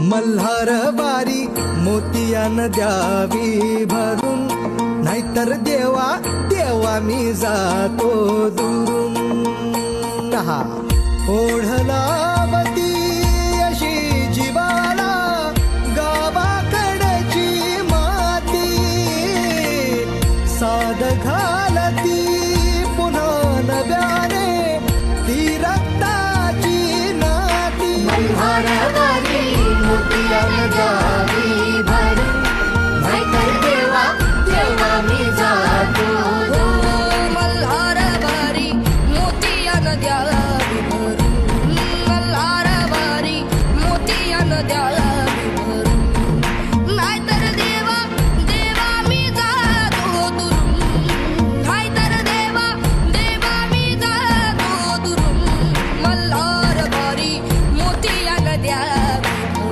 मल्हार वारी मोतियान द्यावी भरून, नाहीतर देवा देवा मी जातो दुरून. हा ओढलावती अशी जीवाला गावाकडची माती, साद घालती पुन्हा नव्याने ती रक्ताची नाती. मल्हार वारी मोतियान द्यावी भरून, नाहीतर देवा देवा मी जातो दूर. मल्हार वारी मोतियान द्यावी भरून, मल्हार वारी मोतियान द्यावी